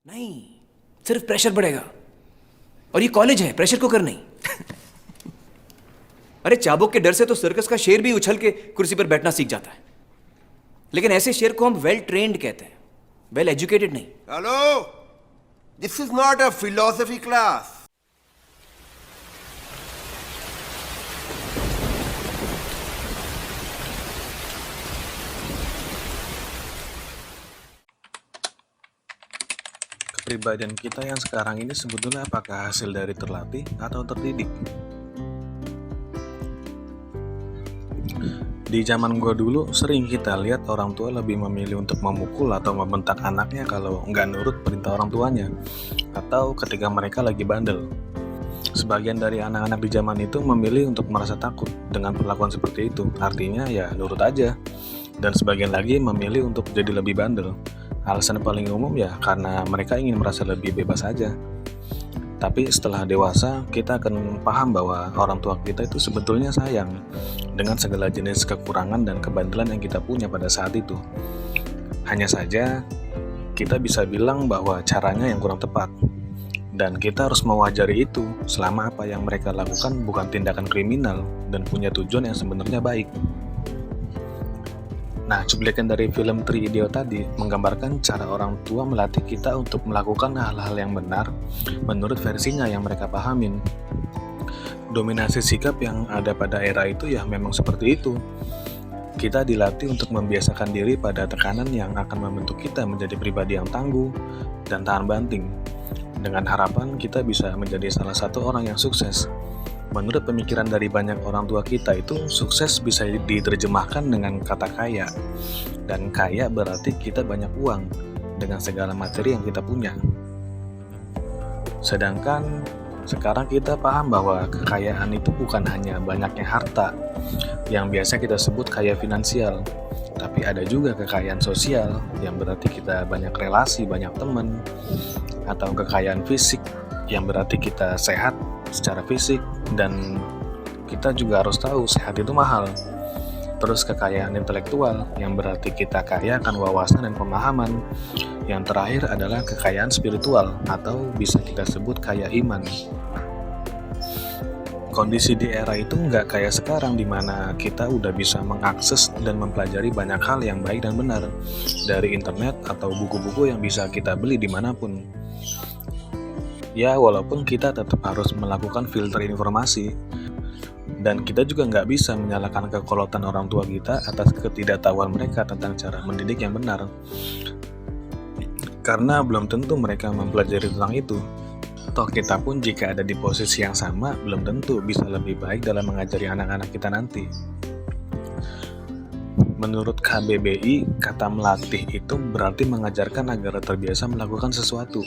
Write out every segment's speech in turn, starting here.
नहीं, सिर्फ प्रेशर बढ़ेगा। और ये कॉलेज है, प्रेशर कुकर नहीं। अरे चाबुक के डर से तो सर्कस का शेर भी उछल के कुर्सी पर बैठना सीख जाता है, लेकिन ऐसे शेर को हम वेल ट्रेन्ड कहते हैं, वेल एजुकेटेड नहीं। Hello? This is not a philosophy class. Kepribadian kita yang sekarang ini sebetulnya apakah hasil dari terlatih atau terdidik? Di zaman gua dulu sering kita lihat orang tua lebih memilih untuk memukul atau membentak anaknya kalau nggak nurut perintah orang tuanya, atau ketika mereka lagi bandel. Sebagian dari anak-anak di zaman itu memilih untuk merasa takut dengan perlakuan seperti itu, artinya ya nurut aja. Dan sebagian lagi memilih untuk jadi lebih bandel. Alasan paling umum ya karena mereka ingin merasa lebih bebas aja. Tapi setelah dewasa, kita akan paham bahwa orang tua kita itu sebetulnya sayang dengan segala jenis kekurangan dan kebandelan yang kita punya pada saat itu. Hanya saja, kita bisa bilang bahwa caranya yang kurang tepat. Dan kita harus mewajari itu selama apa yang mereka lakukan bukan tindakan kriminal dan punya tujuan yang sebenarnya baik. Nah, cuplikan dari film Three Idiot tadi menggambarkan cara orang tua melatih kita untuk melakukan hal-hal yang benar menurut versinya yang mereka pahamin. Dominasi sikap yang ada pada era itu ya memang seperti itu. Kita dilatih untuk membiasakan diri pada tekanan yang akan membentuk kita menjadi pribadi yang tangguh dan tahan banting, dengan harapan kita bisa menjadi salah satu orang yang sukses. Menurut pemikiran dari banyak orang tua kita itu, sukses bisa diterjemahkan dengan kata kaya. Dan kaya berarti kita banyak uang dengan segala materi yang kita punya. Sedangkan sekarang kita paham bahwa kekayaan itu bukan hanya banyaknya harta, yang biasa kita sebut kaya finansial. Tapi ada juga kekayaan sosial, yang berarti kita banyak relasi, banyak teman. Atau kekayaan fisik, yang berarti kita sehat secara fisik, dan kita juga harus tahu sehat itu mahal. Terus kekayaan intelektual, yang berarti kita kaya akan wawasan dan pemahaman. Yang terakhir adalah kekayaan spiritual, atau bisa kita sebut kaya iman. Kondisi di era itu nggak kayak sekarang, di mana kita udah bisa mengakses dan mempelajari banyak hal yang baik dan benar dari internet atau buku-buku yang bisa kita beli dimanapun. Ya, walaupun kita tetap harus melakukan filter informasi, dan kita juga nggak bisa menyalahkan kekolotan orang tua kita atas ketidaktahuan mereka tentang cara mendidik yang benar. Karena belum tentu mereka mempelajari tentang itu. Toh kita pun jika ada di posisi yang sama, belum tentu bisa lebih baik dalam mengajari anak-anak kita nanti. Menurut KBBI, kata melatih itu berarti mengajarkan agar terbiasa melakukan sesuatu.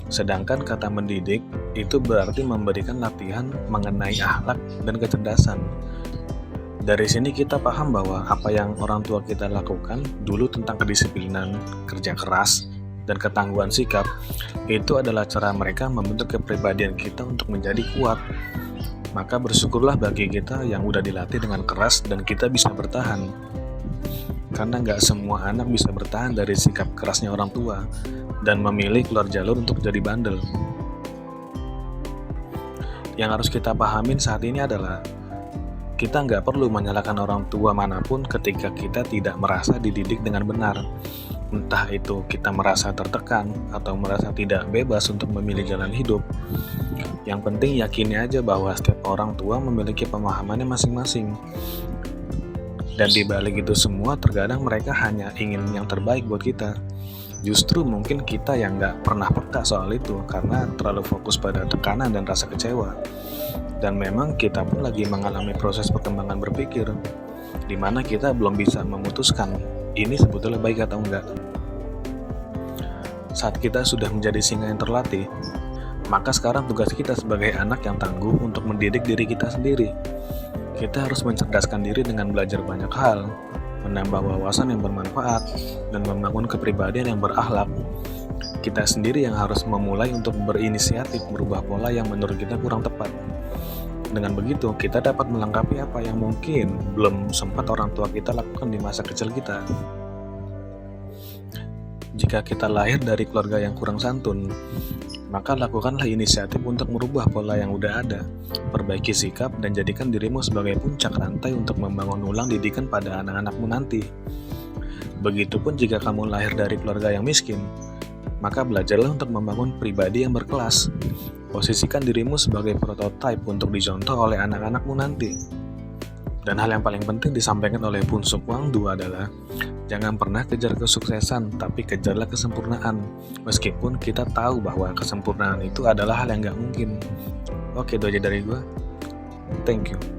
Sedangkan kata mendidik itu berarti memberikan latihan mengenai akhlak dan kecerdasan. Dari sini kita paham bahwa apa yang orang tua kita lakukan dulu tentang kedisiplinan, kerja keras, dan ketangguhan sikap, itu adalah cara mereka membentuk kepribadian kita untuk menjadi kuat. Maka bersyukurlah bagi kita yang udah dilatih dengan keras dan kita bisa bertahan. Karena nggak semua anak bisa bertahan dari sikap kerasnya orang tua dan memilih keluar jalur untuk jadi bandel. Yang harus kita pahamin saat ini adalah kita nggak perlu menyalahkan orang tua manapun ketika kita tidak merasa dididik dengan benar. Entah itu kita merasa tertekan atau merasa tidak bebas untuk memilih jalan hidup. Yang penting yakini aja bahwa setiap orang tua memiliki pemahamannya masing-masing. Dan di balik itu semua, terkadang mereka hanya ingin yang terbaik buat kita. Justru mungkin kita yang nggak pernah peka soal itu karena terlalu fokus pada tekanan dan rasa kecewa. Dan memang kita pun lagi mengalami proses perkembangan berpikir, di mana kita belum bisa memutuskan ini sebetulnya baik atau enggak. Saat kita sudah menjadi singa yang terlatih, maka sekarang tugas kita sebagai anak yang tangguh untuk mendidik diri kita sendiri. Kita harus mencerdaskan diri dengan belajar banyak hal, menambah wawasan yang bermanfaat, dan membangun kepribadian yang berakhlak. Kita sendiri yang harus memulai untuk berinisiatif merubah pola yang menurut kita kurang tepat. Dengan begitu, kita dapat melengkapi apa yang mungkin belum sempat orang tua kita lakukan di masa kecil kita. Jika kita lahir dari keluarga yang kurang santun, maka lakukanlah inisiatif untuk merubah pola yang udah ada. Perbaiki sikap dan jadikan dirimu sebagai puncak rantai untuk membangun ulang didikan pada anak-anakmu nanti. Begitupun jika kamu lahir dari keluarga yang miskin, maka belajarlah untuk membangun pribadi yang berkelas. Posisikan dirimu sebagai prototipe untuk dicontoh oleh anak-anakmu nanti. Dan hal yang paling penting disampaikan oleh Pun Suk Wang Du adalah jangan pernah kejar kesuksesan, tapi kejarlah kesempurnaan. Meskipun kita tahu bahwa kesempurnaan itu adalah hal yang gak mungkin. Oke, itu aja dari gue. Thank you.